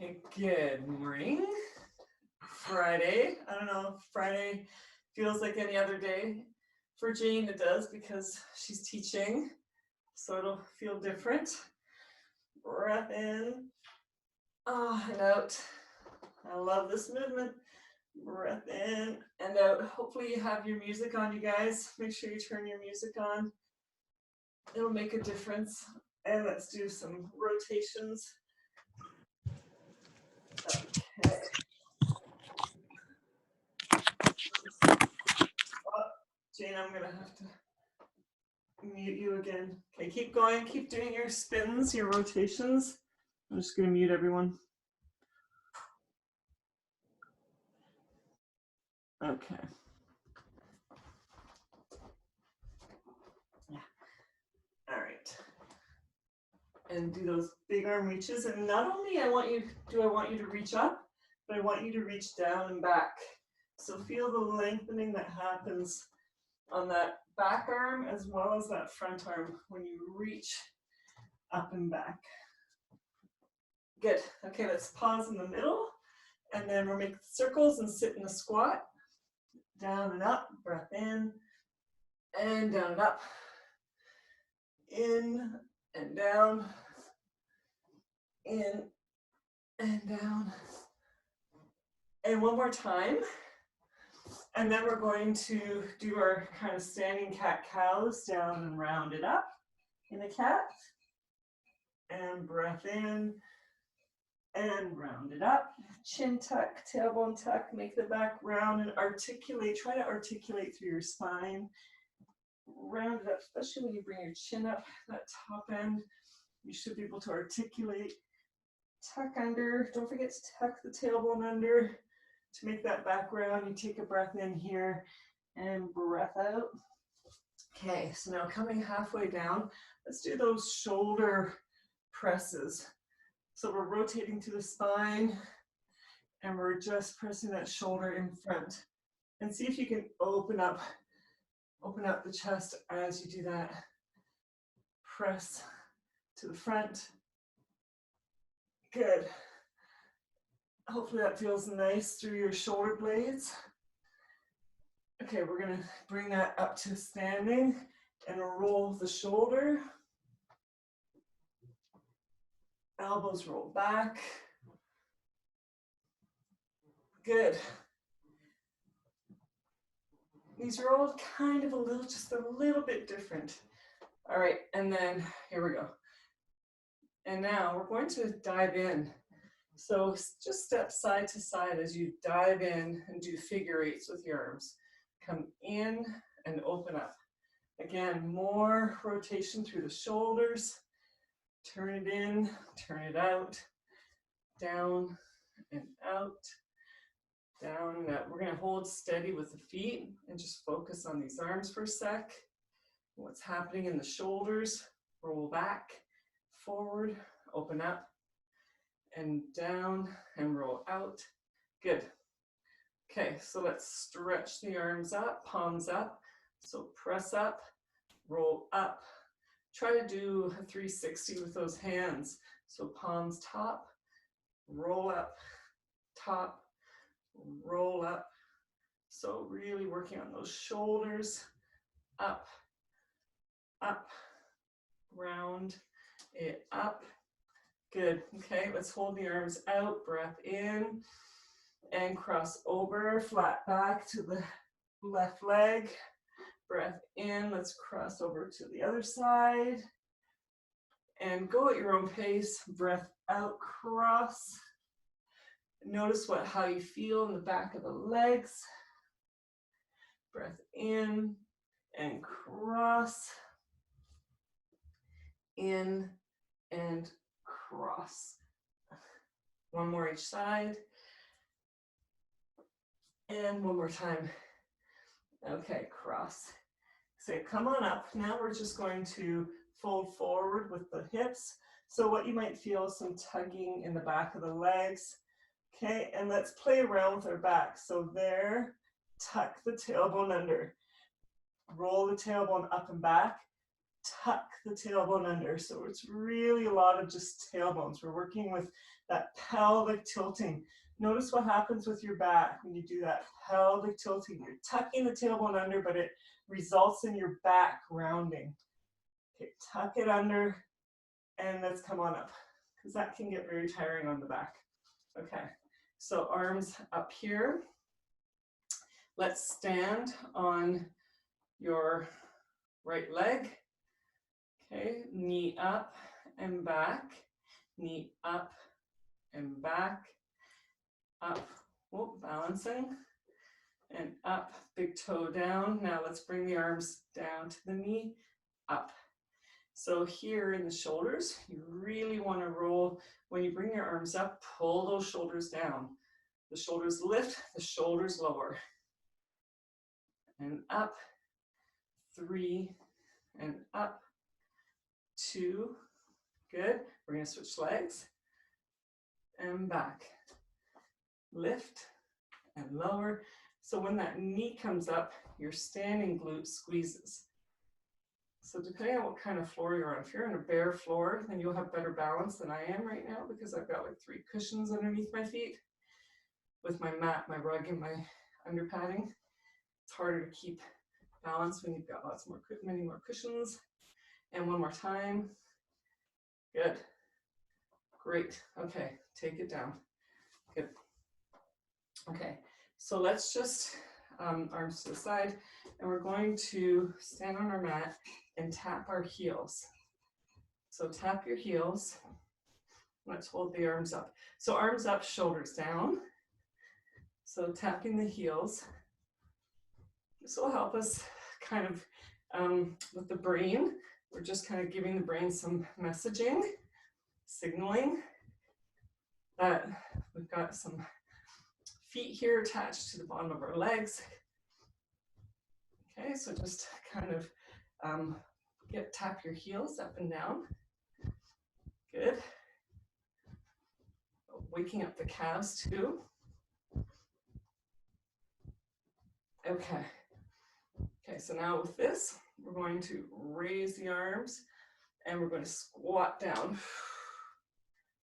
Okay, good morning. Friday. I don't know if Friday feels like any other day. For Jane, it does because she's teaching, so it'll feel different. Breath in, and out. I love this movement. Breath in and out. Hopefully you have your music on, you guys. Make sure you turn your music on. It'll make a difference. And let's do some rotations. Okay. Jane, I'm going to have to mute you again. Okay, keep going. Keep doing your spins, your rotations. I'm just going to mute everyone. Okay. Yeah. All right. And do those big arm reaches. And not only I want you to reach up, but I want you to reach down and back. So feel the lengthening that happens on that back arm as well as that front arm when you reach up and back. Good. Okay, let's pause in the middle. And then we'll make circles and sit in a squat. Down and up, breath in, and down and up. In and down, in and down. And one more time. And then we're going to do our kind of standing cat-cows, down and round it up in a cat. And breath in and round it up. Chin tuck, tailbone tuck, make the back round and articulate. Try to articulate through your spine. Round it up, especially when you bring your chin up, that top end. You should be able to articulate. Tuck under. Don't forget to tuck the tailbone under to make that back round. You take a breath in here and breath out. Okay, so now coming halfway down, let's do those shoulder presses. So we're rotating to the spine and we're just pressing that shoulder in front. And see if you can open up the chest as you do that. Press to the front. Good. Hopefully that feels nice through your shoulder blades. Okay, we're going to bring that up to standing and roll the shoulder. Elbows roll back. Good. These are all kind of just a little bit different. All right, and then here we go. And now we're going to dive in. So just step side to side as you dive in and do figure eights with your arms. Come in and open up. Again, more rotation through the shoulders. Turn it in, turn it out, down and out, down and out. We're going to hold steady with the feet and just focus on these arms for a sec. What's happening in the shoulders. Roll back, forward, open up, and down and roll out. Good. Okay, so let's stretch the arms up, palms up. So press up, roll up. Try to do a 360 with those hands. So palms top, roll up, top, roll up. So really working on those shoulders, up, up, round it up. Good. Okay, let's hold the arms out, breath in, and cross over, flat back to the left leg. Breath in, let's cross over to the other side. And go at your own pace, breath out, cross. Notice how you feel in the back of the legs. Breath in and cross. In and cross. One more each side. And one more time. Okay, cross. So come on up. Now we're just going to fold forward with the hips. So what you might feel is some tugging in the back of the legs. Okay, and let's play around with our back. So there, tuck the tailbone under. Roll the tailbone up and back. tuck the tailbone under. So it's really a lot of just tailbones. We're working with that pelvic tilting. Notice what happens with your back when you do that pelvic tilting. You're tucking the tailbone under, but it results in your back rounding. Okay, tuck it under, and let's come on up, because that can get very tiring on the back. Okay, so arms up here. Let's stand on your right leg. Okay, knee up and back, knee up and back, up, whoop, balancing, and up, big toe down. Now let's bring the arms down to the knee, up. So here in the shoulders, you really want to roll. When you bring your arms up, pull those shoulders down. The shoulders lift, the shoulders lower. And up, 3, and up, 2, good. We're going to switch legs, and back. Lift and lower. So when that knee comes up, your standing glute squeezes. So depending on what kind of floor you're on, if you're on a bare floor, then you'll have better balance than I am right now, because I've got like 3 cushions underneath my feet with my mat, my rug, and my under padding. It's harder to keep balance when you've got many more cushions. And one more time. Good. Great. Okay, take it down. Good. Okay, so let's just arms to the side, and we're going to stand on our mat and tap our heels. So tap your heels. Let's hold the arms up. So arms up, shoulders down. So tapping the heels. This will help us kind of with the brain. We're just kind of giving the brain some messaging, signaling that we've got some feet here attached to the bottom of our legs. Okay, so just kind of tap your heels up and down. Good. Waking up the calves too. Okay. Okay, so now with this, we're going to raise the arms, and we're going to squat down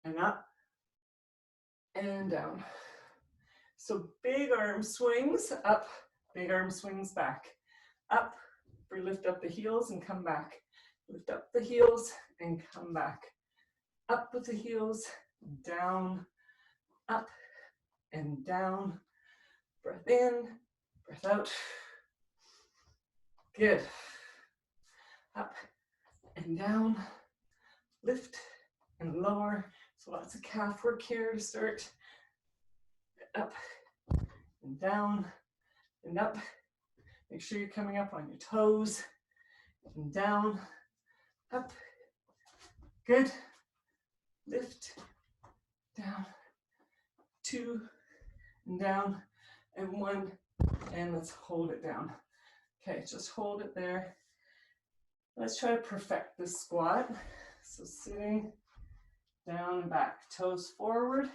and up and down. So big arm swings up, big arm swings back. Up, we lift up the heels and come back. Lift up the heels and come back. Up with the heels, down, up and down. Breath in, breath out. Good. Up and down, lift and lower. So lots of calf work here to start. Up and down and up. Make sure you're coming up on your toes and down, up. Good. Lift, down, 2, and down, and 1, and let's hold it down. Okay, just hold it there. Let's try to perfect this squat. So sitting down and back, toes forward.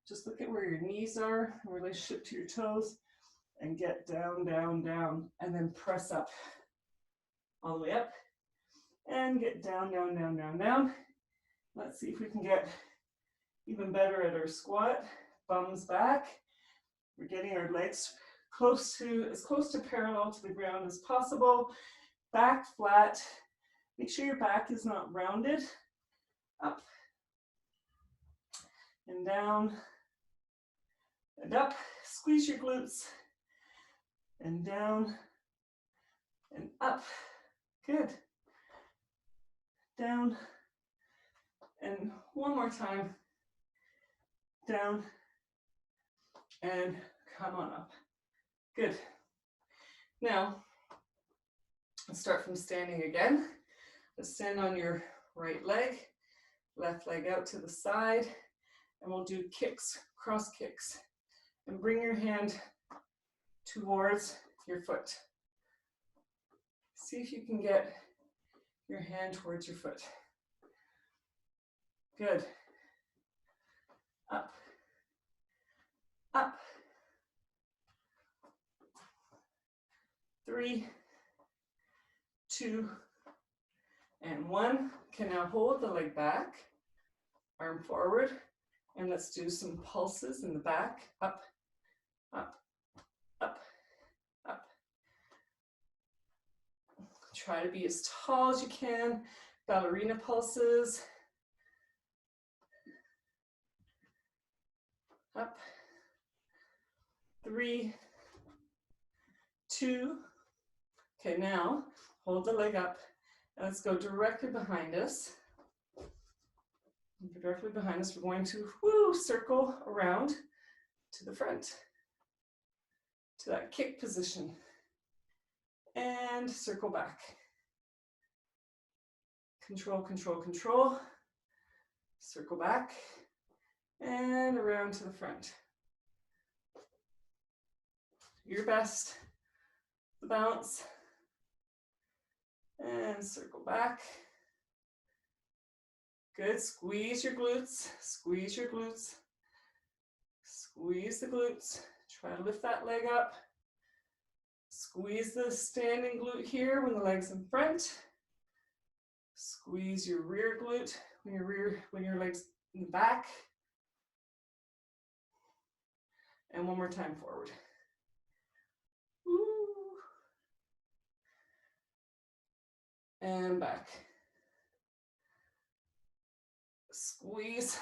Just look at where your knees are in relationship to your toes, and get down, down, down, and then press up all the way up, and get down, down, down, down, down. Let's see if we can get even better at our squat. Bums back. We're getting our legs as close to parallel to the ground as possible. Back flat. Make sure your back is not rounded. Up and down and up. Squeeze your glutes and down and up. Good. Down and one more time. Down and come on up. Good. Now, let's start from standing again. Let's stand on your right leg, left leg out to the side, and we'll do kicks, cross kicks. And bring your hand towards your foot. See if you can get your hand towards your foot. Good. Up. Up. 3, 2, And one. Can now hold the leg back, arm forward, and let's do some pulses in the back. Up, up, up, up. Try to be as tall as you can. Ballerina pulses. Up. 3, 2. Okay, now hold the leg up. And let's go directly behind us. Directly behind us, we're going to circle around to the front, to that kick position. And circle back. Control, control, control. Circle back. And around to the front. Your best. The bounce. And circle back. Good. Squeeze your glutes. Squeeze your glutes. Squeeze the glutes. Try to lift that leg up. Squeeze the standing glute here when the leg's in front. Squeeze your rear glute when your leg's in the back. And one more time forward. Woo. And back. Squeeze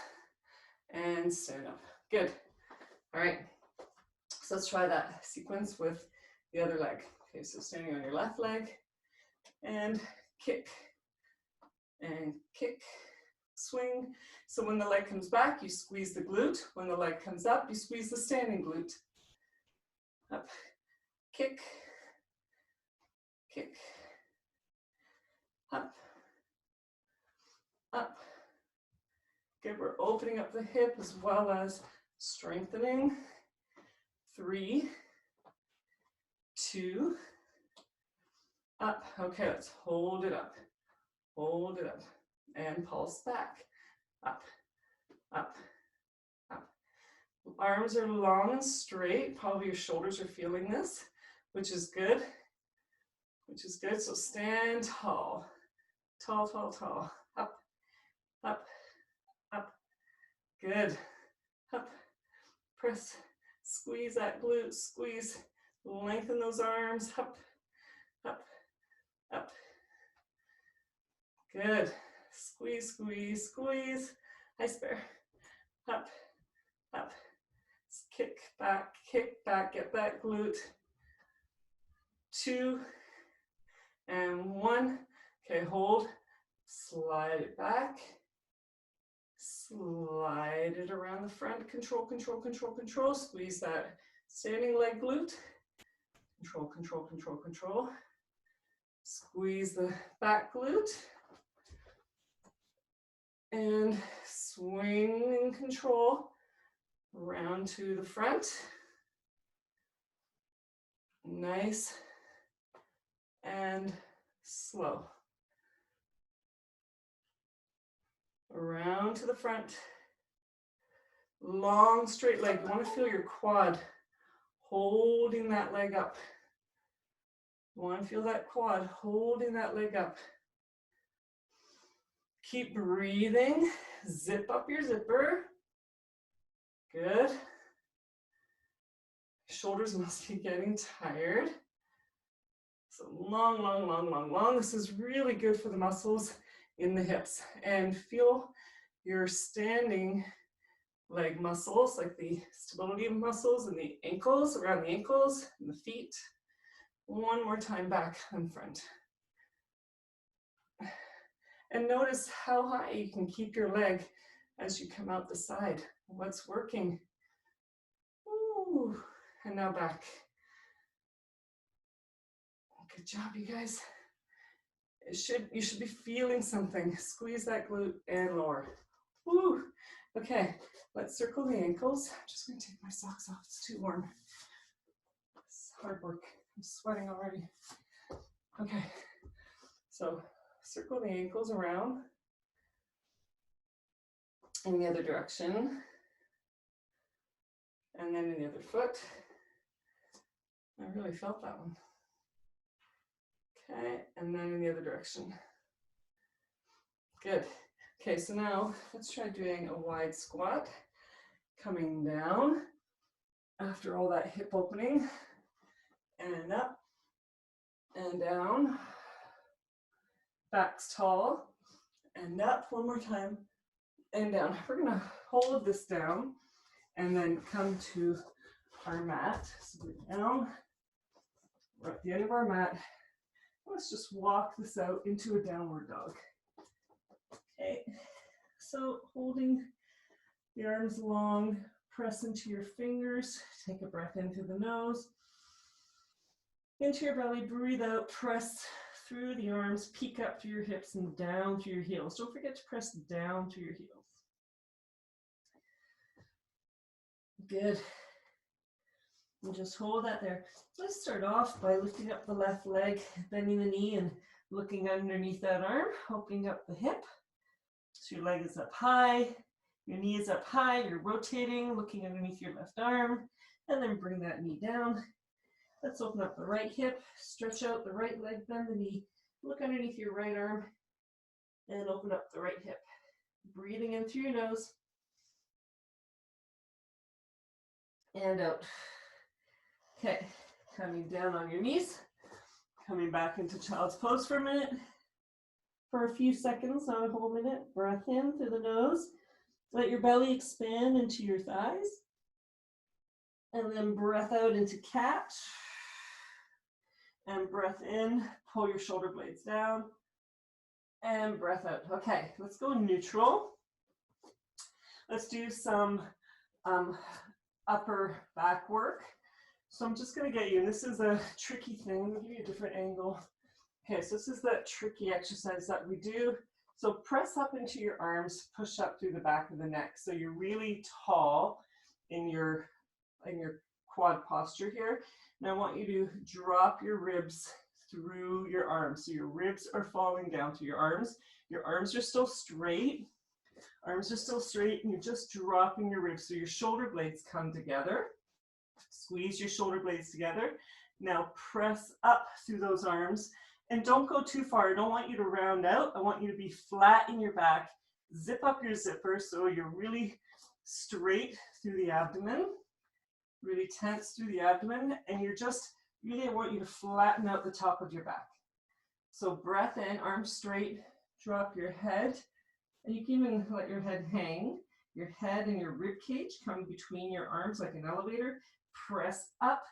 and stand up. Good. All right. So let's try that sequence with the other leg. Okay, so standing on your left leg and kick and kick, swing. So when the leg comes back, you squeeze the glute. When the leg comes up, you squeeze the standing glute. Up, kick, kick, up, up. Good, we're opening up the hip as well as strengthening. 3, 2, up. Okay, let's hold it up. Hold it up. And pulse back. Up, up, up. Arms are long and straight. Probably your shoulders are feeling this, which is good. Which is good. So stand tall. Tall, tall, tall. Up, up, up. Good. Up. Press. Squeeze that glute. Squeeze. Lengthen those arms. Up, up, up. Good. Squeeze, squeeze, squeeze. High spare. Up, up. Kick back, get that glute. 2 and 1. Okay, hold. Slide it back. Slide it around the front. Control, control, control, control. Squeeze that standing leg glute. Control, control, control, control. Squeeze the back glute. And swing and control around to the front. Nice and slow. Around to the front. Long straight leg. You want to feel your quad holding that leg up. You want to feel that quad holding that leg up. Keep breathing. Zip up your zipper. Good. Shoulders must be getting tired. So long, long, long, long, long. This is really good for the muscles in the hips. And feel your standing leg muscles, like the stability muscles in the ankles, around the ankles and the feet. One more time back and front. And notice how high you can keep your leg as you come out the side. What's working? Ooh. And now back. Good job, you guys. You should be feeling something. Squeeze that glute and lower. Woo. Okay, let's circle the ankles. I'm just going to take my socks off. It's too warm. It's hard work. I'm sweating already. Okay, so circle the ankles around in the other direction. And then in the other foot. I really felt that one. Okay, and then in the other direction. Good. Okay, so now let's try doing a wide squat. Coming down after all that hip opening, and up and down. Back's tall, and up one more time, and down. We're gonna hold this down and then come to our mat. So we're down, we're at the end of our mat. Let's just walk this out into a downward dog. Okay, so holding the arms long, press into your fingers, take a breath in through the nose, into your belly, breathe out, press through the arms, peek up through your hips and down through your heels. Don't forget to press down through your heels. Good. And just hold that there. Let's start off by lifting up the left leg, bending the knee and looking underneath that arm, opening up the hip. So your leg is up high, your knee is up high, you're rotating, looking underneath your left arm, and then bring that knee down. Let's open up the right hip, stretch out the right leg, bend the knee, look underneath your right arm, and open up the right hip. Breathing in through your nose, and out. Okay, coming down on your knees, coming back into child's pose for a minute, for a few seconds, not a whole minute. Breath in through the nose, let your belly expand into your thighs, and then breath out into cat, and breath in, pull your shoulder blades down, and breath out. Okay, let's go neutral. Let's do some upper back work. So I'm just going to get you, and this is a tricky thing. Let me give you a different angle. Okay, so this is that tricky exercise that we do. So press up into your arms, push up through the back of the neck. So you're really tall in your quad posture here. And I want you to drop your ribs through your arms. So your ribs are falling down to your arms. Your arms are still straight. Arms are still straight, and you're just dropping your ribs. So your shoulder blades come together. Squeeze your shoulder blades together. Now press up through those arms, and don't go too far. I don't want you to round out. I want you to be flat in your back. Zip up your zipper so you're really straight through the abdomen, really tense through the abdomen, and you're just really, I want you to flatten out the top of your back. So breath in, arms straight, drop your head, and you can even let your head hang. Your head and your rib cage come between your arms like an elevator. Press up,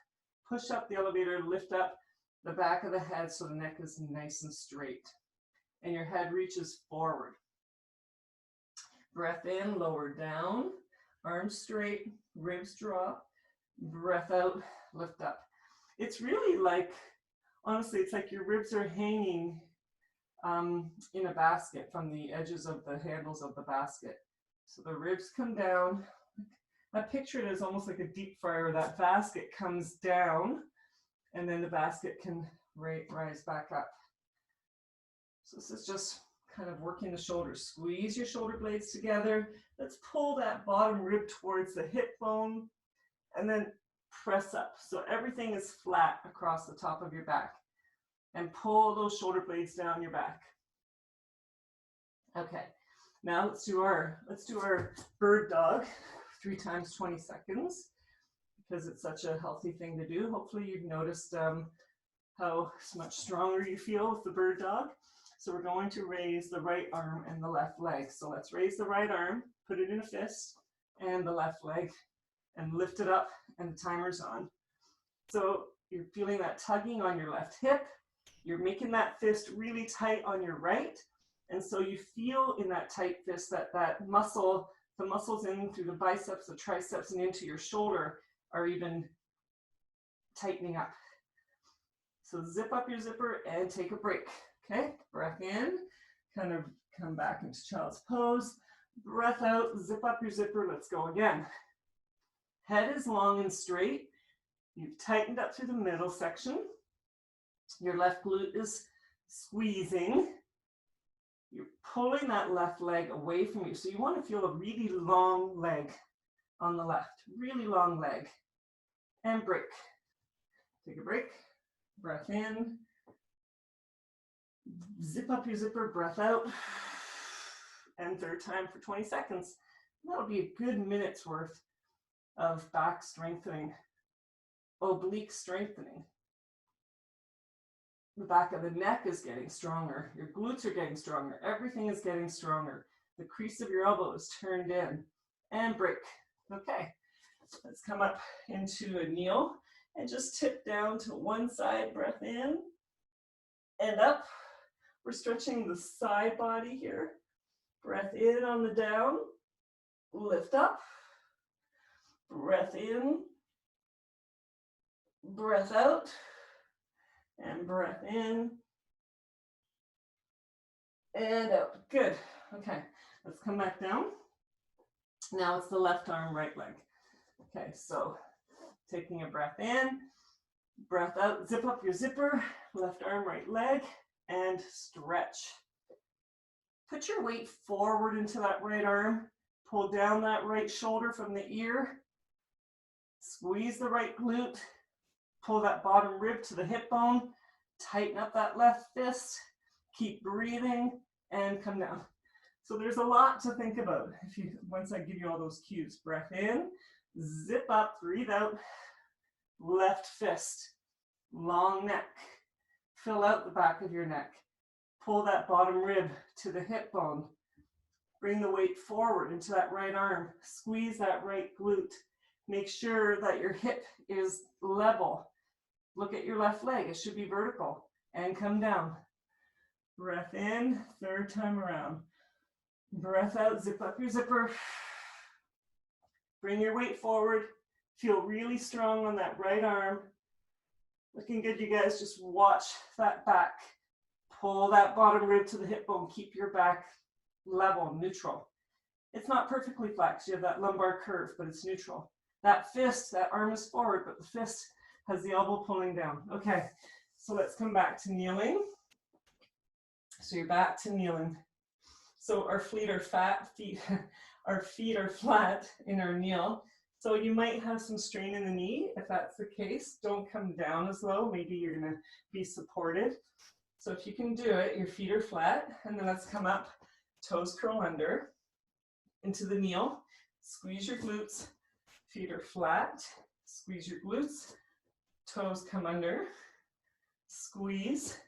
push up the elevator, lift up the back of the head so the neck is nice and straight. And your head reaches forward. Breath in, lower down, arms straight, ribs drop. Breath out, lift up. It's really like, honestly, it's like your ribs are hanging in a basket from the edges of the handles of the basket. So the ribs come down. I picture it as almost like a deep fryer. That basket comes down, and then the basket can rise back up. So this is just kind of working the shoulders. Squeeze your shoulder blades together. Let's pull that bottom rib towards the hip bone, and then press up. So everything is flat across the top of your back. And pull those shoulder blades down your back. Okay, now let's do our bird dog, 3 times 20 seconds, because it's such a healthy thing to do. Hopefully you've noticed how much stronger you feel with the bird dog. So we're going to raise the right arm and the left leg. So let's raise the right arm, put it in a fist, and the left leg, and lift it up, and the timer's on. So you're feeling that tugging on your left hip. You're making that fist really tight on your right. And so you feel in that tight fist that muscle, the muscles in through the biceps, the triceps, and into your shoulder are even tightening up. So zip up your zipper and take a break. Okay, breath in, kind of come back into child's pose. Breath out, zip up your zipper, let's go again. Head is long and straight. You've tightened up through the middle section. Your left glute is squeezing. You're pulling that left leg away from you. So you want to feel a really long leg on the left, really long leg. And break. Take a break. Breath in. Zip up your zipper, breath out. and third time for 20 seconds. That'll be a good minute's worth of back strengthening, oblique strengthening. The back of the neck is getting stronger. Your glutes are getting stronger. Everything is getting stronger. The crease of your elbow is turned in. And break. Okay, let's come up into a kneel and just tip down to one side, breath in and up. We're stretching the side body here. Breath in on the down, lift up. Breath in, breath out, and breath in and out. Good. Okay, let's come back down. Now it's the left arm, right leg. Okay, so taking a breath in, breath out, zip up your zipper, left arm, right leg, and stretch. Put your weight forward into that right arm, pull down that right shoulder from the ear, squeeze the right glute, pull that bottom rib to the hip bone, tighten up that left fist, keep breathing, and come down. So there's a lot to think about once I give you all those cues. Breath in, zip up, breathe out, left fist, long neck, fill out the back of your neck, pull that bottom rib to the hip bone, bring the weight forward into that right arm, squeeze that right glute, make sure that your hip is level, look at your left leg, it should be vertical, and come down. Breath in, third time around. Breath out, zip up your zipper. Bring your weight forward. Feel really strong on that right arm. Looking good, you guys. Just watch that back. Pull that bottom rib to the hip bone. Keep your back level, neutral. It's not perfectly flexed. You have that lumbar curve, but it's neutral. That fist, that arm is forward, but the fist has the elbow pulling down. Okay, so let's come back to kneeling. So you're back to kneeling. So our feet are our feet are flat in our kneel. So you might have some strain in the knee. If that's the case, don't come down as low. Maybe you're gonna be supported. So if you can do it, your feet are flat, and then let's come up, toes curl under, into the kneel. Squeeze your glutes, feet are flat. Squeeze your glutes, toes come under, squeeze,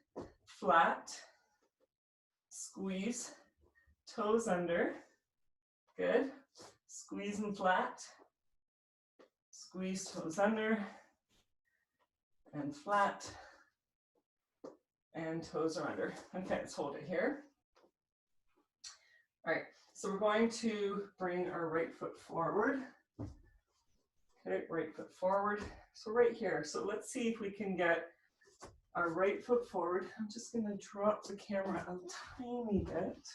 flat, squeeze, toes under, good, squeeze and flat, squeeze toes under, and flat, and toes are under. Okay, let's hold it here. All right, so we're going to bring our right foot forward. Okay, right foot forward. So right here, so let's see if we can get our right foot forward. I'm just gonna drop the camera a tiny bit.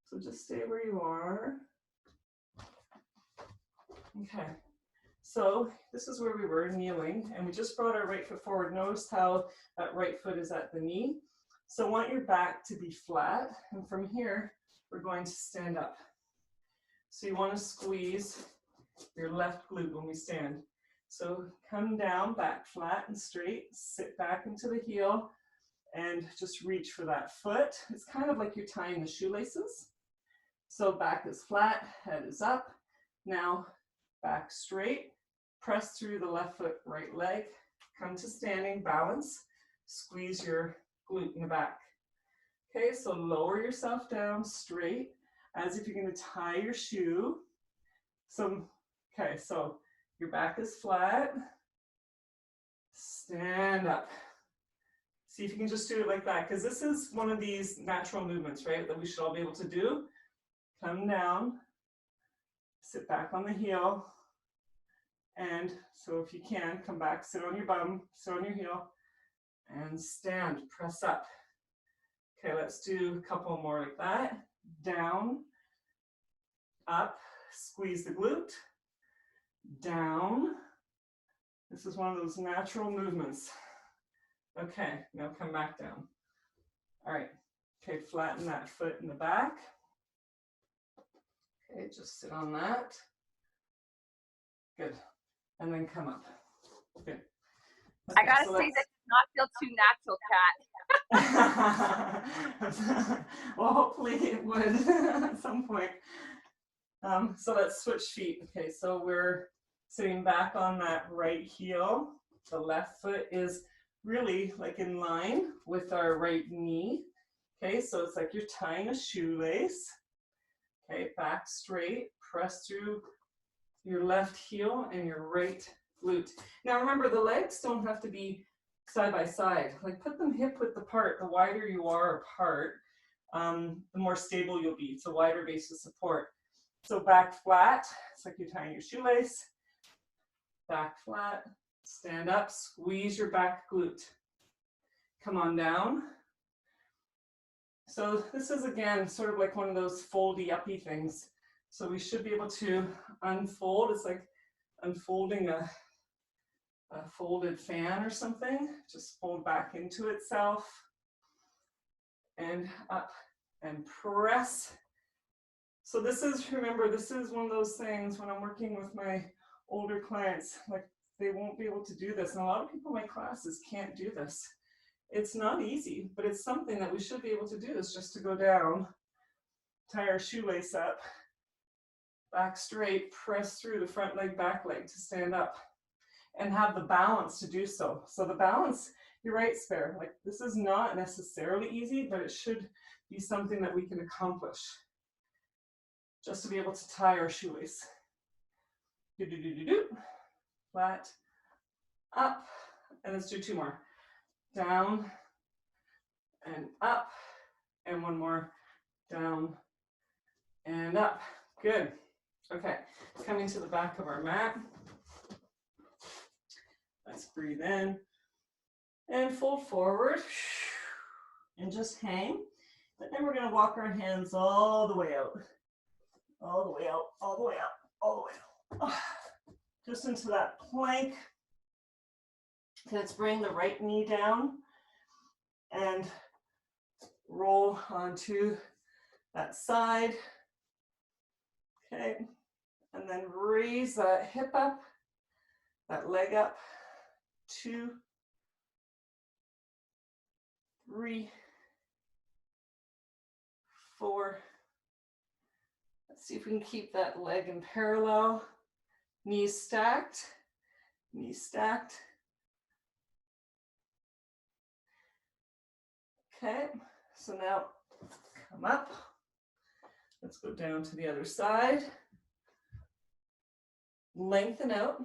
So just stay where you are. Okay, so this is where we were kneeling, and we just brought our right foot forward. Notice how that right foot is at the knee. So I want your back to be flat, and from here, we're going to stand up. So you want to squeeze your left glute when we stand. So come down, back flat and straight, sit back into the heel, and just reach for that foot. It's kind of like you're tying the shoelaces. So back is flat, head is up. Now back straight, press through the left foot, right leg, come to standing, balance, squeeze your glute in the back. Okay, so lower yourself down straight as if you're going to tie your shoe. Okay, so your back is flat, stand up. See if you can just do it like that, because this is one of these natural movements, right, that we should all be able to do. Come down, sit back on the heel, and so if you can, come back, sit on your bum, sit on your heel, and stand, press up. Okay, let's do a couple more like that. Down, up, squeeze the glute, down. This is one of those natural movements. Okay, now come back down. All right, okay, flatten that foot in the back. Okay, just sit on that. Good, and then come up. Good. Okay, I gotta say that not feel too natural, Kat. Well, hopefully it would at some point. So let's switch feet. Okay, so we're sitting back on that right heel. The left foot is really like in line with our right knee. Okay, so it's like you're tying a shoelace. Okay, back straight, press through your left heel and your right glute. Now remember, the legs don't have to be side by side. Like put them hip width apart. The wider you are apart, the more stable you'll be. It's a wider base of support. So back flat, it's like you're tying your shoelace. Back flat, stand up, squeeze your back glute. Come on down. So this is again sort of like one of those foldy uppy things. So we should be able to unfold. It's like unfolding a folded fan or something. Just fold back into itself and up and press. So this is, remember, this is one of those things when I'm working with my older clients, like they won't be able to do this. And a lot of people in my classes can't do this. It's not easy, but it's something that we should be able to do, is just to go down, tie our shoelace up, back straight, press through the front leg, back leg to stand up, and have the balance to do so. So the balance, you're right, Spare, like this is not necessarily easy, but it should be something that we can accomplish. Just to be able to tie our shoelace. Do, do, do, do, do. Flat, up, and let's do two more. Down, and up, and one more. Down, and up. Good. Okay, coming to the back of our mat. Let's breathe in and fold forward and just hang. But then we're going to walk our hands all the way out, all the way out, all the way out, all the way out. Just into that plank. Let's bring the right knee down and roll onto that side. Okay, and then raise that hip up, that leg up. 2, 3, 4. Let's see if we can keep that leg in parallel. Knees stacked, knees stacked. Okay, so now come up. Let's go down to the other side. Lengthen out,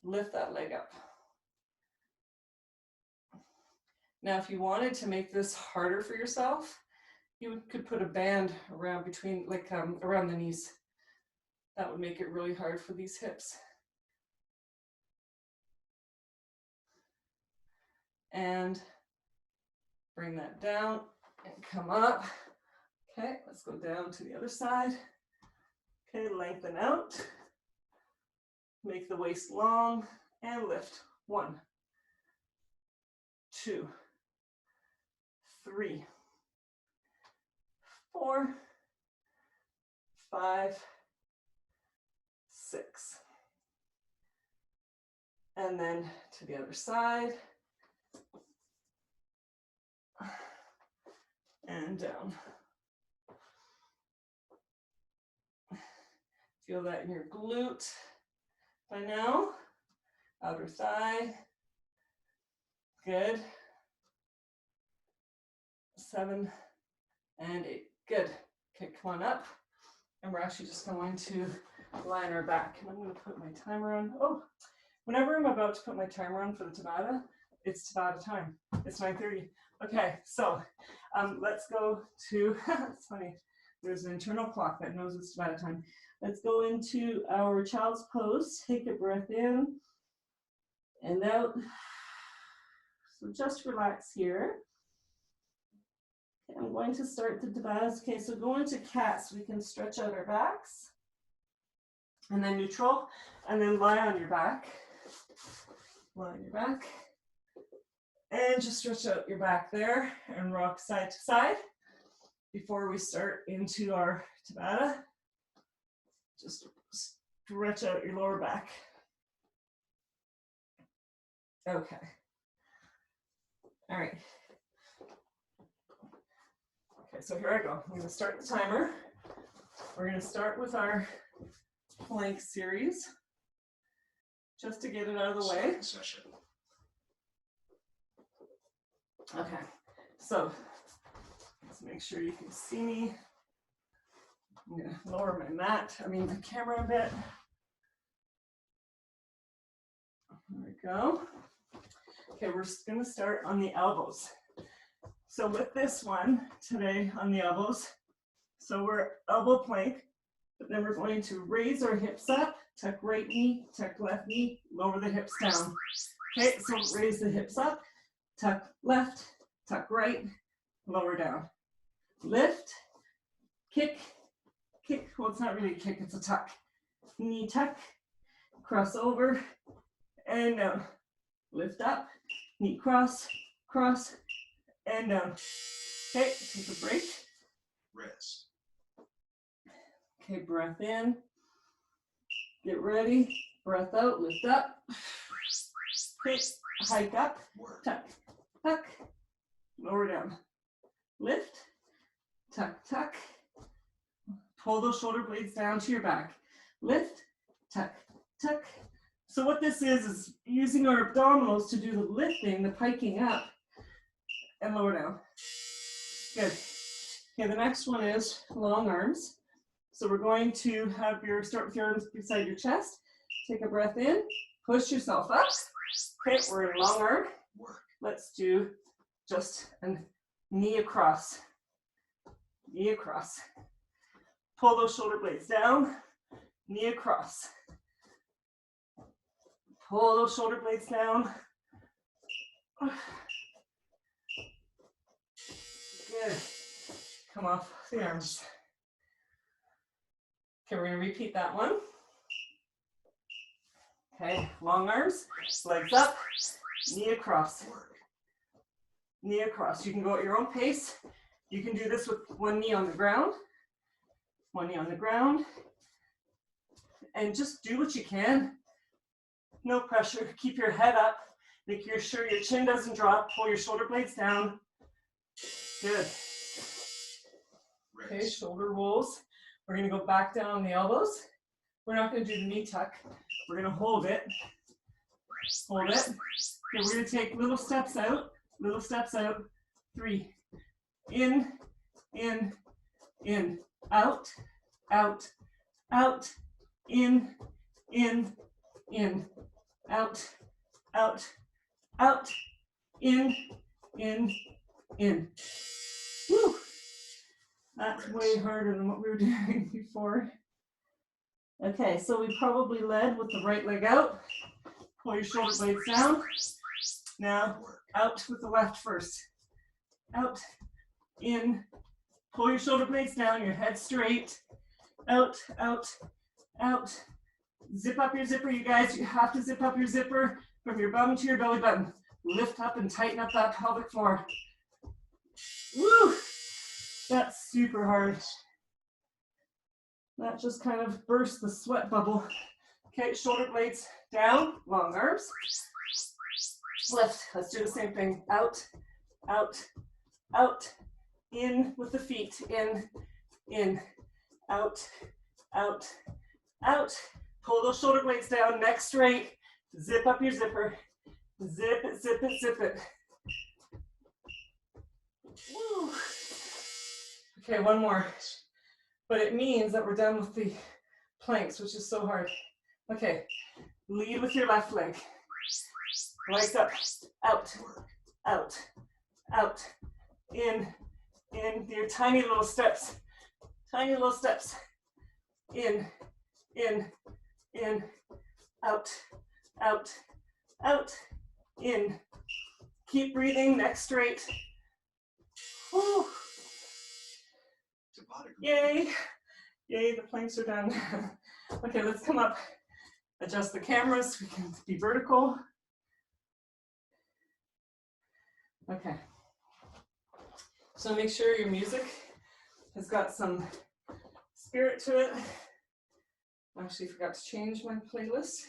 lift that leg up. Now, if you wanted to make this harder for yourself, you could put a band around between, like around the knees. That would make it really hard for these hips. And bring that down and come up. Okay, let's go down to the other side. Okay, lengthen out. Make the waist long and lift. 1, 2, 3, 4, 5, 6. And then to the other side. And down. Feel that in your glute by now. Outer thigh. Good. 7 and 8. Good. Okay, come on up. And we're actually just going to line our back. And I'm going to put my timer on. Oh, whenever I'm about to put my timer on for the Tabata, it's Tabata time. It's 9:30. Okay, so let's go to, it's funny, there's an internal clock that knows it's Tabata time. Let's go into our child's pose. Take a breath in and out. So just relax here. Okay, I'm going to start the Tabatas. Okay, so go into cat so we can stretch out our backs. And then neutral, and then lie on your back. Lie on your back. And just stretch out your back there and rock side to side. Before we start into our Tabata, just stretch out your lower back. Okay. All right. Okay, so here I go. I'm going to start the timer. We're going to start with our plank series, just to get it out of the way. Okay, so let's make sure you can see me. I'm going to lower the camera a bit. There we go. Okay, we're just going to start on the elbows. So with this one today on the elbows, so we're elbow plank, but then we're going to raise our hips up, tuck right knee, tuck left knee, lower the hips down. Okay, so raise the hips up, tuck left, tuck right, lower down. Lift, kick, kick. Well, it's not really a kick, it's a tuck. Knee tuck, cross over, and down. Lift up, knee cross, cross, and down. Okay, take a break. Rest. Okay, breath in. Get ready. Breath out, lift up. Okay, hike up, tuck, tuck, lower down. Lift, tuck, tuck. Pull those shoulder blades down to your back. Lift, tuck, tuck. So what this is using our abdominals to do the lifting, the piking up, and lower down. Good. Okay, the next one is long arms. So we're going to start with your arms beside your chest. Take a breath in, push yourself up. Okay, we're in long arm. Let's do just a knee across. Knee across. Pull those shoulder blades down, knee across. Pull those shoulder blades down. Good. Come off the arms. Okay, we're going to repeat that one. Okay, long arms, legs up, knee across. Knee across. You can go at your own pace. You can do this with one knee on the ground. One knee on the ground. And just do what you can. No pressure. Keep your head up. Make sure your chin doesn't drop. Pull your shoulder blades down. Good. Okay, shoulder rolls. We're going to go back down on the elbows. We're not going to do the knee tuck. We're going to hold it. Hold it. Okay, we're going to take little steps out. Little steps out. 3. In, in, in. Out, out, out. In, in, in. Out, out, out. In, in, in. Woo! That's way harder than what we were doing before. Okay, so we probably led with the right leg out. Pull your shoulder blades down. Now, out with the left first. Out, in. Pull your shoulder blades down, your head straight. Out, out, out. Zip up your zipper, you guys. You have to zip up your zipper from your bum to your belly button. Lift up and tighten up that pelvic floor. Woo! That's super hard. That just kind of burst the sweat bubble. Okay, shoulder blades down, long arms. Lift. Let's do the same thing. Out, out, out. In with the feet. In, out, out, out. Pull those shoulder blades down, neck straight. Zip up your zipper. Zip it, zip it, zip it. Woo. Okay, one more. But it means that we're done with the planks, which is so hard. Okay, lead with your left leg. Legs up, out, out, out. In, your tiny little steps. Tiny little steps. In, out, out, out, in. Keep breathing, neck straight. Whew. Yay, yay, the planks are done. Okay, let's come up, adjust the cameras so we can be vertical. Okay, so make sure your music has got some spirit to it. I actually forgot to change my playlist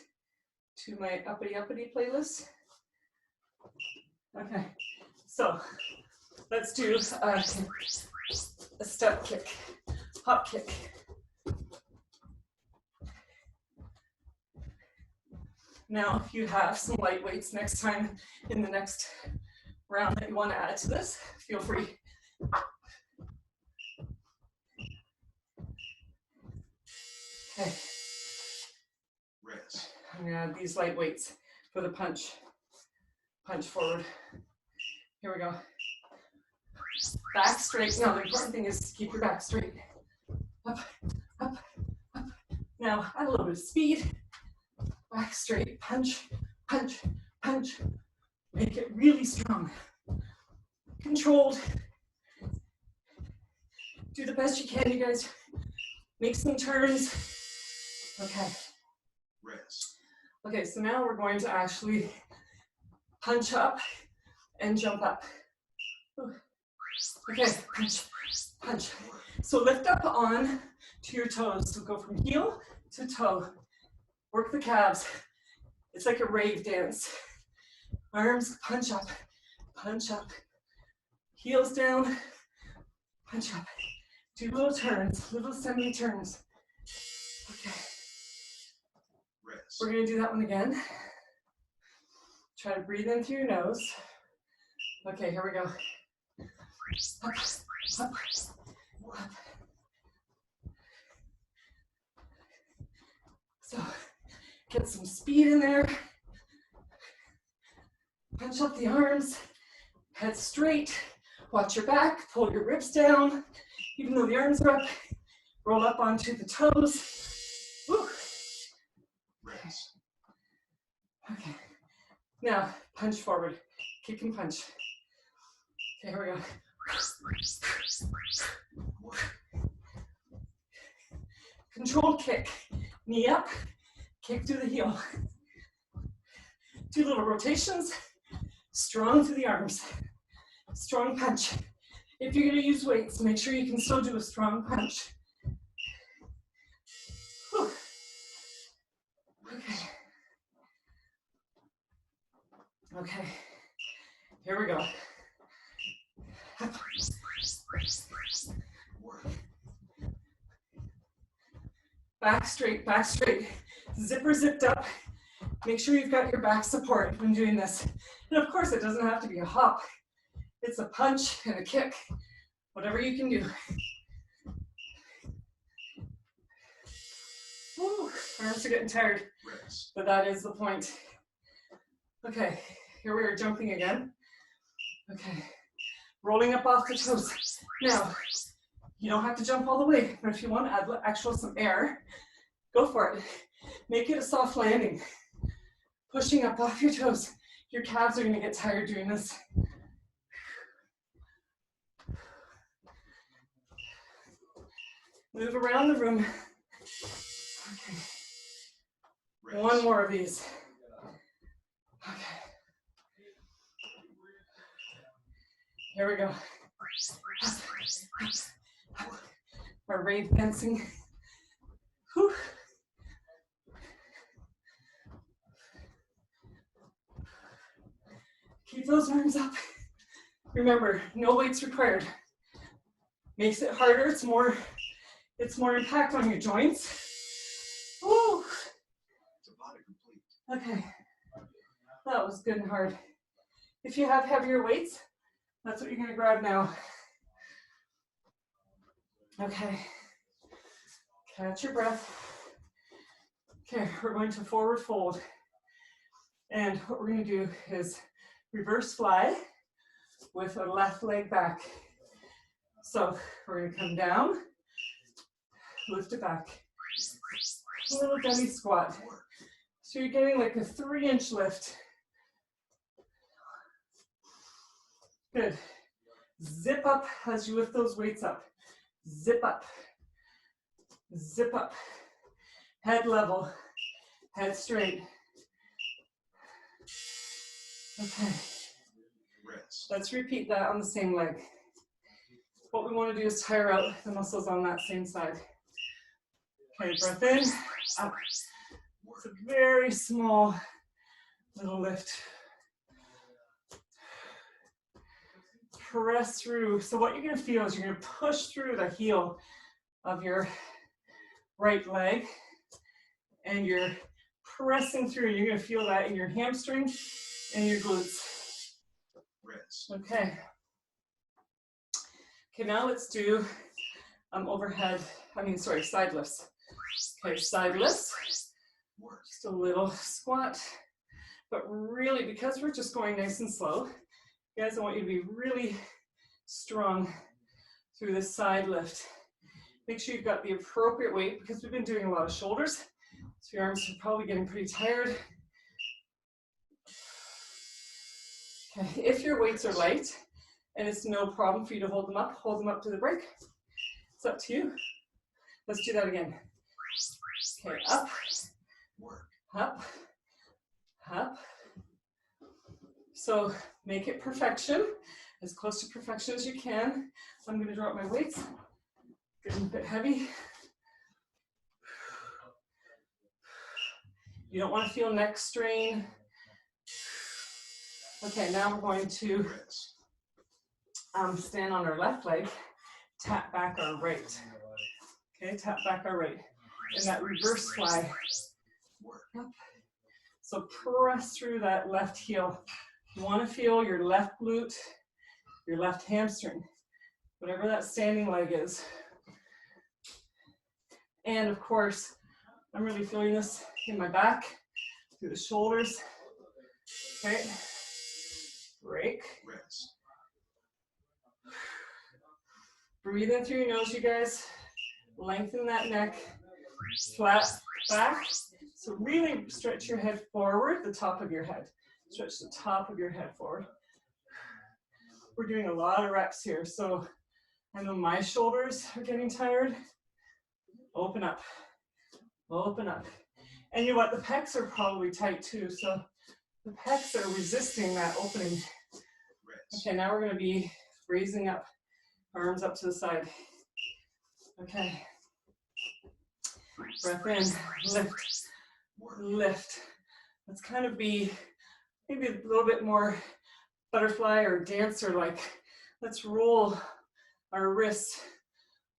to my uppity uppity playlist. Okay, So let's do a step kick, hop kick. Now, if you have some light weights next time in the next round that you want to add to this, feel free. Okay. Rest. I'm going to add these light weights for the punch. Punch forward. Here we go. Back straight. Now, the important thing is to keep your back straight. Up, up, up. Now, add a little bit of speed. Back straight. Punch, punch, punch. Make it really strong. Controlled. Do the best you can, you guys. Make some turns. Okay. Rest. Okay, so now we're going to actually punch up and jump up. Ooh. Okay, punch, punch. So lift up on to your toes. So go from heel to toe. Work the calves. It's like a rave dance. Arms, punch up, punch up. Heels down, punch up. Do little turns, little semi-turns. Okay. Rest. We're gonna do that one again. Try to breathe in through your nose. Okay, here we go. Up, up, up. So, get some speed in there. Punch up the arms, head straight. Watch your back, pull your ribs down. Even though the arms are up, roll up onto the toes. Woo. Rest. Okay. Now, punch forward. Kick and punch. Okay, here we go. Controlled kick. Knee up, kick through the heel. 2 little rotations. Strong through the arms. Strong punch. If you're going to use weights, make sure you can still do a strong punch. Whew. Okay. Okay. Here we go. Back straight, back straight. Zipper zipped up. Make sure you've got your back support when doing this. And of course, it doesn't have to be a hop. It's a punch and a kick, whatever you can do. Woo, arms are getting tired, but that is the point. Okay, here we are jumping again. Okay, rolling up off the toes. Now, you don't have to jump all the way, but if you want to add actual some air, go for it. Make it a soft landing. Pushing up off your toes. Your calves are going to get tired doing this. Move around the room. Okay. One more of these. Okay. Here we go. Our rave dancing. Whew. Keep those arms up. Remember, no weights required. Makes it harder. It's more impact on your joints. Woo. Tabata complete. Okay. That was good and hard. If you have heavier weights, that's what you're going to grab now. Okay. Catch your breath. Okay, we're going to forward fold. And what we're going to do is reverse fly with a left leg back. So we're going to come down, lift it back. A little dummy squat. So you're getting like a 3-inch lift. Good. Zip up as you lift those weights up. Zip up. Zip up. Head level. Head straight. Okay. Let's repeat that on the same leg. What we want to do is tire out the muscles on that same side. Okay, breath in, up. It's a very small little lift. press through. So what you're going to feel is you're going to push through the heel of your right leg, and you're pressing through. You're going to feel that in your hamstring and your glutes. Rest. Okay. Okay, now let's do side lifts. Okay, side lifts. Work. Just a little squat. But really, because we're just going nice and slow, guys, I want you to be really strong through this side lift. Make sure you've got the appropriate weight, because we've been doing a lot of shoulders. So your arms are probably getting pretty tired. Okay, if your weights are light and it's no problem for you to hold them up to the break. It's up to you. Let's do that again. Okay, up, Work. up, up. So make it perfection, as close to perfection as you can. I'm going to drop my weights. Getting a bit heavy. You don't want to feel neck strain. Okay, now we're going to Rest. stand on our left leg, tap back our right. Okay, tap back our right. And that reverse fly. Work. Up. So press through that left heel. You want to feel your left glute, your left hamstring, whatever that standing leg is. And of course, I'm really feeling this in my back, through the shoulders. Okay, break. Rest. Breathe in through your nose, you guys. Lengthen that neck, flat back. So really stretch your head forward, the top of your head. Stretch the top of your head forward. We're doing a lot of reps here, so I know my shoulders are getting tired. Open up, open up. And you know what, the pecs are probably tight too, so the pecs are resisting that opening. Rest. Okay, now we're gonna be raising up, arms up to the side. Okay. Breath in, lift, Work. lift. Let's kind of be maybe a little bit more butterfly or dancer like. Let's roll our wrists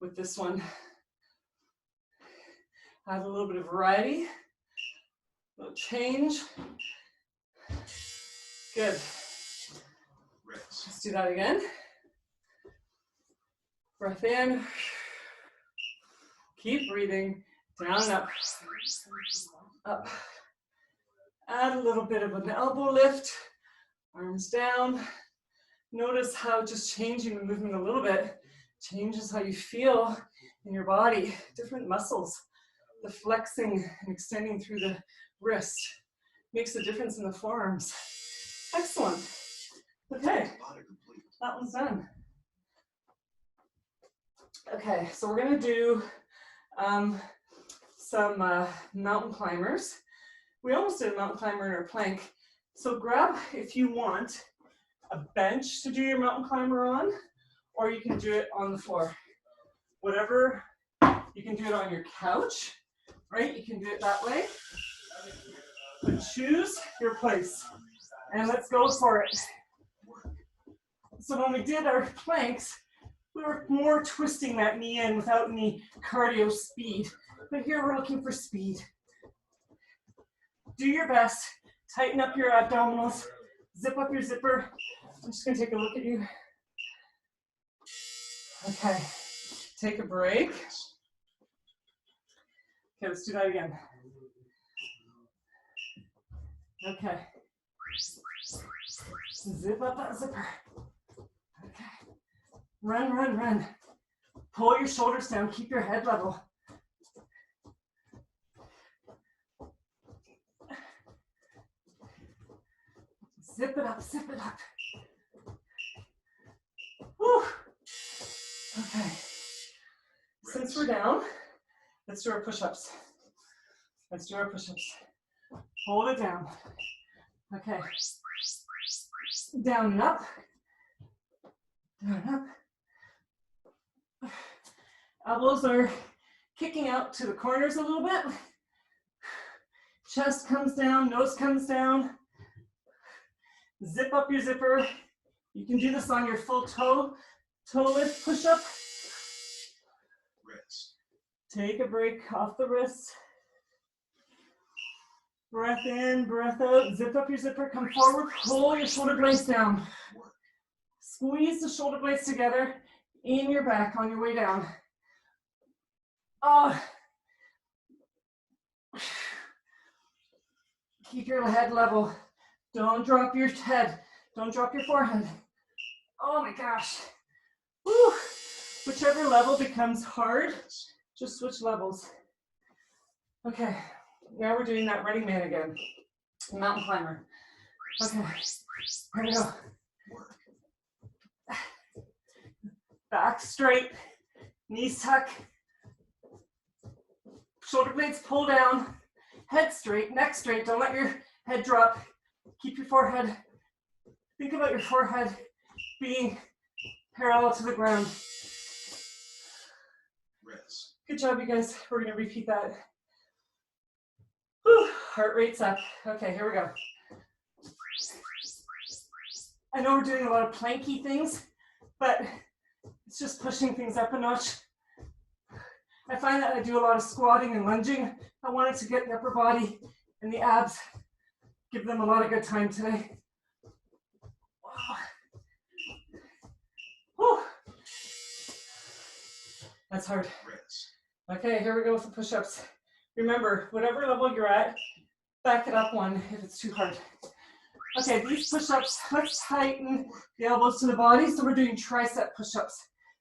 with this one. Add a little bit of variety, a little change. Good. Rest. Let's do that again. Breath in. Keep breathing. Down and up. Up. Add a little bit of an elbow lift. Arms down. Notice how just changing the movement a little bit changes how you feel in your body. Different muscles. The flexing and extending through the wrist makes a difference in the forearms. Excellent. Okay, Tabata complete. that one's done. Okay, so we're gonna do some mountain climbers. We almost did a mountain climber in our plank. So grab, if you want, a bench to do your mountain climber on, or you can do it on the floor. Whatever, you can do it on your couch, right? You can do it that way. But choose your place. And let's go for it. So when we did our planks, we were more twisting that knee in without any cardio speed. But here we're looking for speed. Do your best. Tighten up your abdominals. Zip up your zipper. I'm just going to take a look at you. Okay. Take a break. Okay, let's do that again. Okay. Zip up that zipper. Okay. Run, run, run. Pull your shoulders down. Keep your head level. Zip it up, zip it up. Whew. Okay. Since we're down, let's do our push-ups. Let's do our push-ups. Hold it down. Okay. Down and up. Down and up. Elbows are kicking out to the corners a little bit. Chest comes down, nose comes down. Zip up your zipper. You can do this on your full toe lift push-up. Wrist. Take a break off the wrists. Breath in, breath out. Zip up your zipper, come forward, pull your shoulder blades down. Work. Squeeze the shoulder blades together in your back on your way down. Oh. Keep your head level. Don't drop your head. Don't drop your forehead. Oh my gosh. Woo. Whichever level becomes hard, just switch levels. Okay, now we're doing that running man again. Mountain climber. Okay, here we go. Work. Back straight, knees tuck, shoulder blades pull down, head straight, neck straight. Don't let your head drop. Keep your forehead. Think about your forehead being parallel to the ground. Wrist. Good job, you guys. We're going to repeat that. Whew, heart rate's up. Okay, here we go. I know we're doing a lot of planky things, but it's just pushing things up a notch. I find that I do a lot of squatting and lunging. I wanted to get the upper body and the abs, give them a lot of good time today. Whew. That's hard. Wrist. Okay, here we go with the push-ups. Remember, whatever level you're at, back it up one if it's too hard. Okay, these push-ups, let's tighten the elbows to the body. So we're doing tricep push-ups.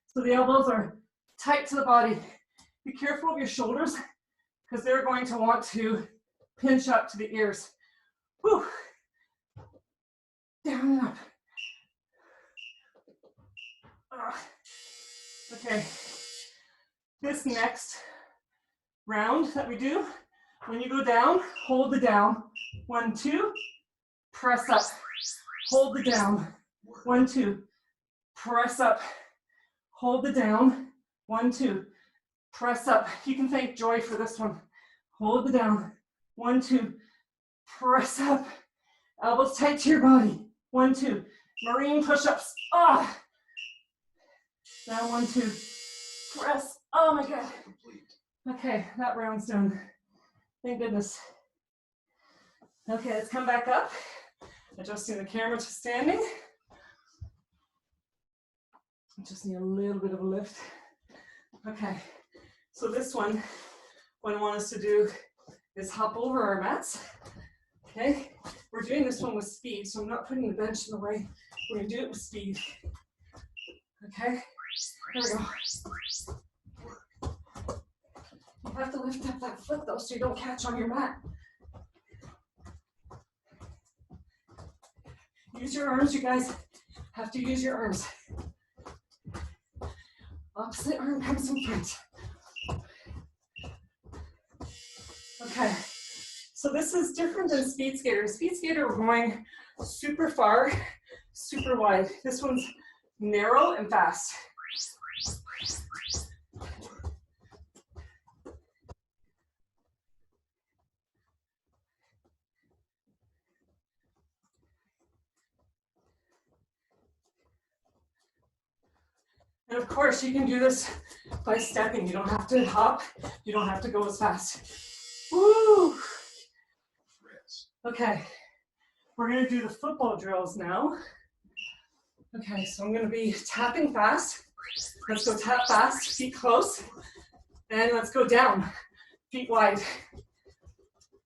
So the elbows are tight to the body. Be careful of your shoulders because they're going to want to pinch up to the ears. Whew. Down and up. Okay, this next round that we do, when you go down, hold the down. 1, 2, press up. Hold the down. 1, 2, press up. Hold the down. 1, 2, press up. You can thank Joy for this one. Hold the down. 1, 2, press up. Elbows tight to your body. 1, 2, marine push-ups. Ah. Now 1, 2, press. Oh my God. Okay, that round's done. Thank goodness. Okay, let's come back up. Adjusting the camera to standing. I just need a little bit of a lift. Okay, so this one, what I want us to do is hop over our mats. Okay, we're doing this one with speed, so I'm not putting the bench in the way. We're gonna do it with speed. Okay, here we go. You have to lift up that foot though, so you don't catch on your mat. Use your arms, you guys have to use your arms. Opposite arm comes in front. Okay, so this is different than speed skater. Speed skater, we're going super far, super wide. This one's narrow and fast. And of course, you can do this by stepping. You don't have to hop. You don't have to go as fast. Woo! Okay, we're gonna do the football drills now. Okay, so I'm gonna be tapping fast. Let's go tap fast, feet close. And let's go down, feet wide.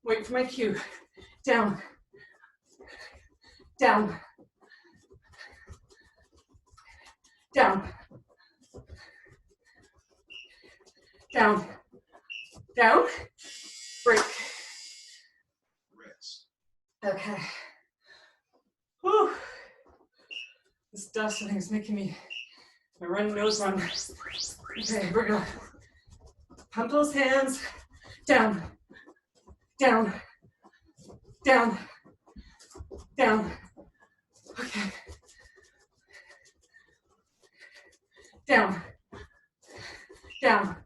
Wait for my cue. Down, down, down, down, down, break. Okay. Whew. This dust, I think, is making me my nose run. Okay, we're gonna pump those hands. Down, down, down, down. Okay. Down, down.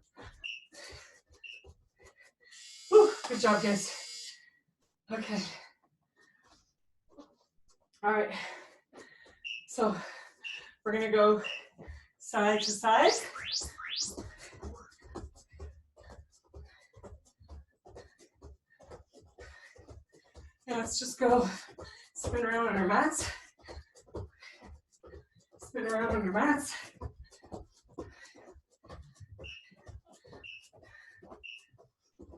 Whew. Good job, guys. Okay. All right. So we're gonna go side to side. And let's just go spin around on our mats. Spin around on your mats.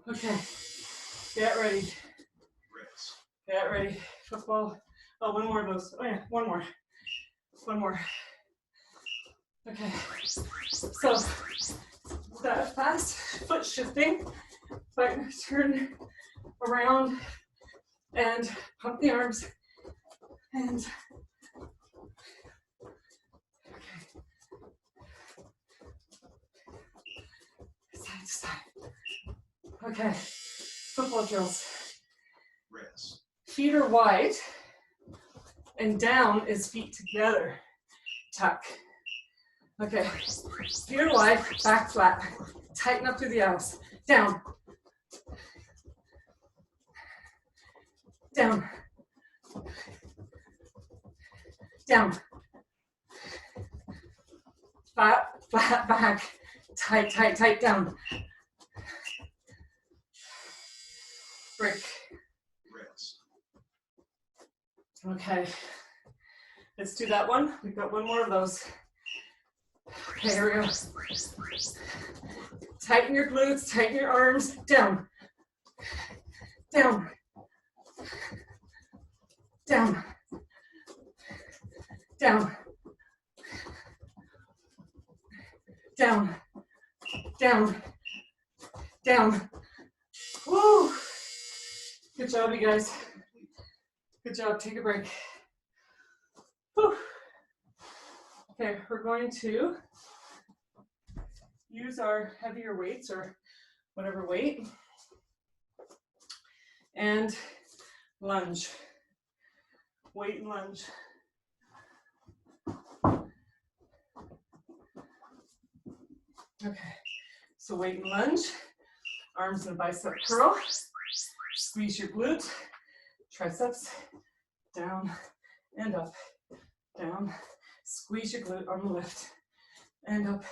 Okay, get ready. Rest. Get ready. Football. Oh, one more of those. Oh yeah, one more. One more. Okay. So that fast foot shifting, but turn around and pump the arms and side to side. Okay, football drills. Rest. Feet are wide and down is feet together. Tuck. Okay, feet are wide, back flat. Tighten up through the abs. Down. Down. Down. Flat, flat back. Tight, tight, tight down. Break. Rest. Okay. Let's do that one. We've got one more of those. Okay, here we go. Tighten your glutes, tighten your arms. Down. Down. Down. Down. Down. Down. Down. Woo! Good job, you guys. Good job. Take a break. Whew. Okay, we're going to use our heavier weights or whatever weight and lunge. Weight and lunge. Okay, so weight and lunge. Arms in a bicep curl. Squeeze your glute. Triceps. Down and up. Down. Squeeze your glute on the lift. And up.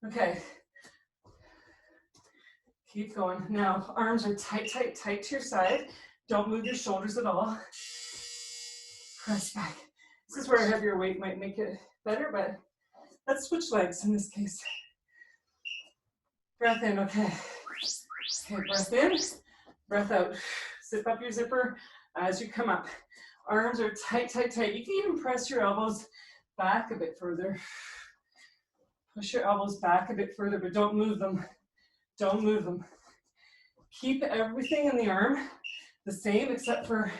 Okay. Keep going. Now, arms are tight, tight, tight to your side. Don't move your shoulders at all. Press back. This is where a heavier weight might make it better, but let's switch legs in this case. Breath in, okay. Okay, breath in, breath out. Zip up your zipper as you come up. Arms are tight, tight, tight. You can even press your elbows back a bit further. Push your elbows back a bit further, but don't move them. Don't move them. Keep everything in the arm the same except for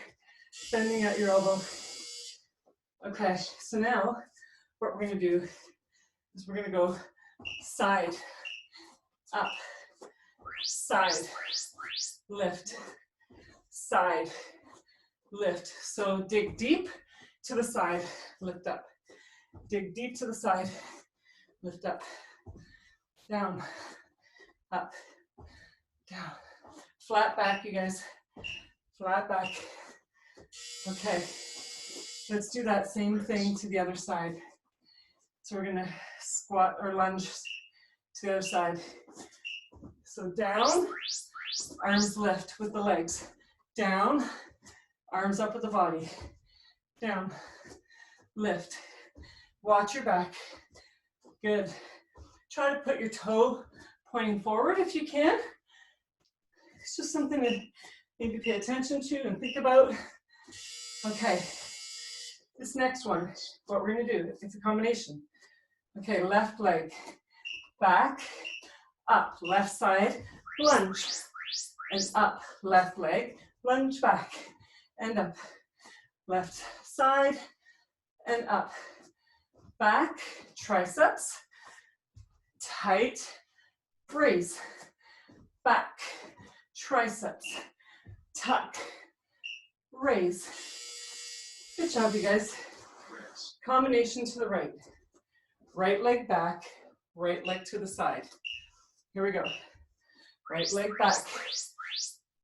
bending at your elbow. Okay, so now what we're going to do is we're going to go side, up, side, lift, side, lift. So dig deep to the side, lift up. Dig deep to the side, lift up. Down, up, down. Flat back, you guys. Flat back. Okay. Let's do that same thing to the other side. So we're gonna squat or lunge to the other side. So down, arms lift with the legs. Down, arms up with the body. Down, lift. Watch your back. Good. Try to put your toe pointing forward if you can. It's just something to maybe pay attention to and think about. Okay. This next one, what we're going to do, it's a combination. Okay, left leg, back, up, left side, lunge, and up, left leg, lunge back, and up, left side, and up, back, triceps, tight, raise, back, triceps, tuck, raise. Good job, you guys. Combination to the right. Right leg back, right leg to the side. Here we go. Right leg back,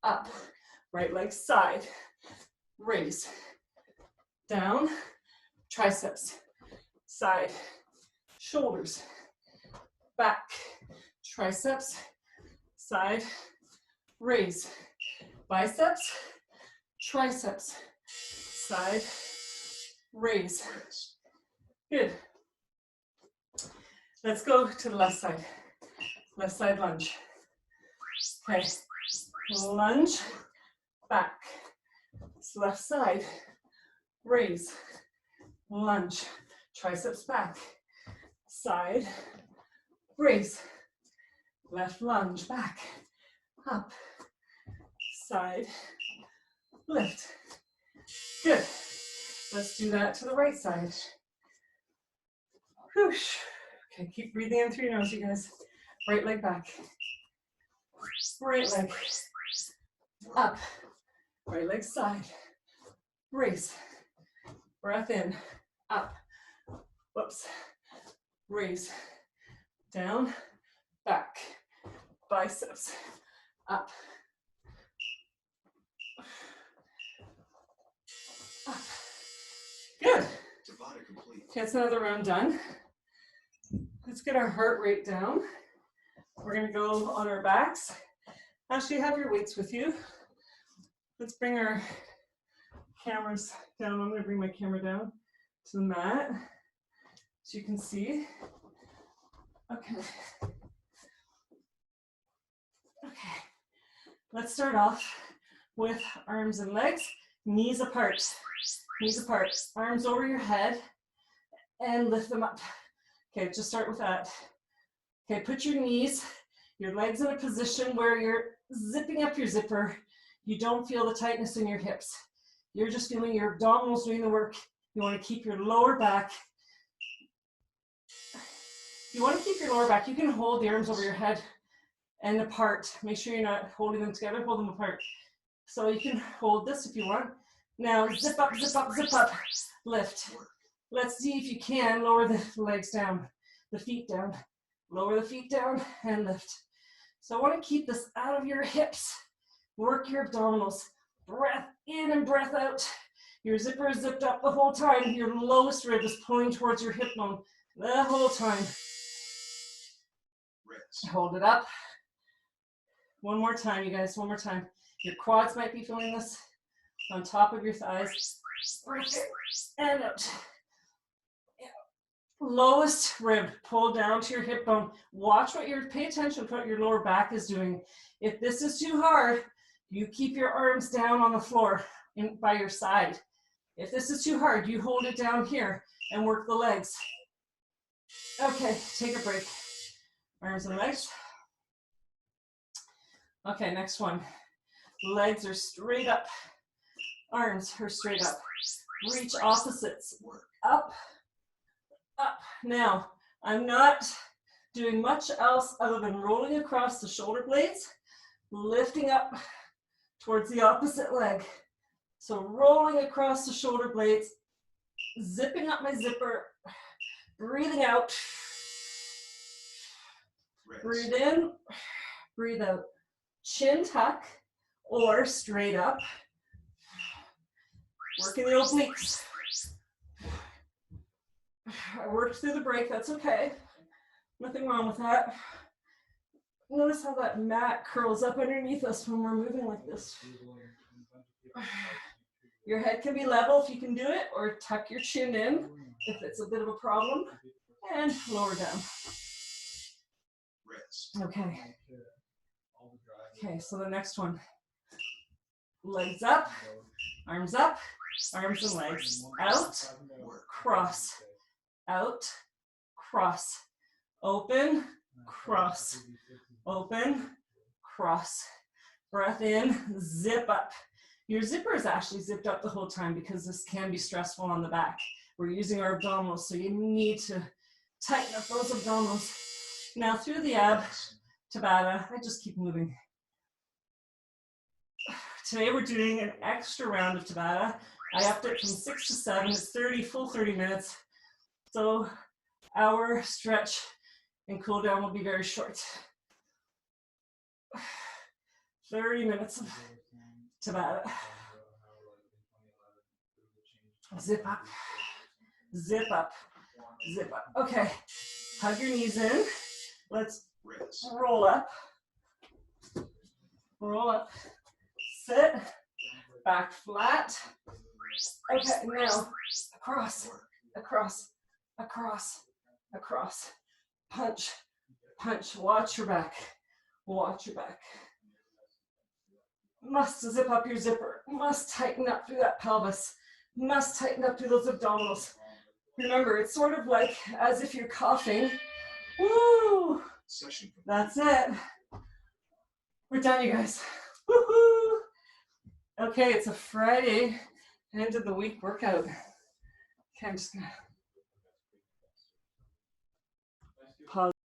up, right leg side, raise, down, triceps, side, shoulders, back, triceps, side, raise, biceps, triceps, side, raise. Rest. Good. Let's go to the left side. Left side lunge. Okay. Lunge, back. Left side, raise, lunge, triceps back, side, raise, left lunge back, up, side, lift. Good. Let's do that to the right side. Whoosh. Okay, keep breathing in through your nose, you guys. Right leg back. Right leg up. Right leg side. Raise. Breath in. Up. Whoops. Raise. Down. Back. Biceps. Up. Up. Good. Tabata complete. Okay, that's another round done. Let's get our heart rate down. We're going to go on our backs. Actually, have your weights with you. Let's bring our cameras down. I'm going to bring my camera down to the mat so you can see. Okay. Okay. Let's start off with arms and legs, knees apart. Knees apart. Arms over your head and lift them up. Okay, just start with that. Okay, put your knees, your legs in a position where you're zipping up your zipper. You don't feel the tightness in your hips. You're just feeling your abdominals doing the work. You want to keep your lower back. You want to keep your lower back. You can hold the arms over your head and apart. Make sure you're not holding them together, hold them apart. So you can hold this if you want. Now zip up, zip up, zip up, lift. Let's see if you can lower the legs down, the feet down. Lower the feet down and lift. So I want to keep this out of your hips. Work your abdominals. Breath in and breath out. Your zipper is zipped up the whole time. Your lowest rib is pulling towards your hip bone the whole time. Rest. Hold it up. One more time, you guys, one more time. Your quads might be feeling this on top of your thighs. Breath in and out. Lowest rib, pull down to your hip bone. Watch what pay attention to what your lower back is doing. If this is too hard, you keep your arms down on the floor by your side. If this is too hard, you hold it down here and work the legs. Okay, take a break. Arms and legs. Okay, next one. Legs are straight up. Arms are straight up. Reach opposites. Up. Up. Now, I'm not doing much else other than rolling across the shoulder blades, lifting up towards the opposite leg. So rolling across the shoulder blades, zipping up my zipper, breathing out. Rest. Breathe in, breathe out. Chin tuck or straight up. Working the obliques. I worked through the break, that's okay. Nothing wrong with that. Notice how that mat curls up underneath us when we're moving like this. Your head can be level if you can do it, or tuck your chin in if it's a bit of a problem, and lower down. Rest. Okay. Okay, so the next one. Legs up, arms and legs. Out, cross. Out, cross. Open, cross. Open, cross. Breath in, zip up. Your zipper is actually zipped up the whole time because this can be stressful on the back. We're using our abdominals, so you need to tighten up those abdominals. Now through the ab, Tabata, I just keep moving. Today we're doing an extra round of Tabata. I upped it from 6 to 7, it's 30, full 30 minutes. So our stretch and cool down will be very short. 30 minutes of Tabata. Zip up. zip up, zip up. Okay, hug your knees in. Let's Rest. roll up, sit, back flat. Okay, now across, across, across, across. Punch, punch, watch your back, watch your back. Must zip up your zipper, must tighten up through that pelvis, must tighten up through those abdominals. Remember, it's sort of like as if you're coughing. Woo! Session. That's it. We're done, you guys. Woohoo! Okay, it's a Friday, end of the week workout. Okay, I'm just gonna pause.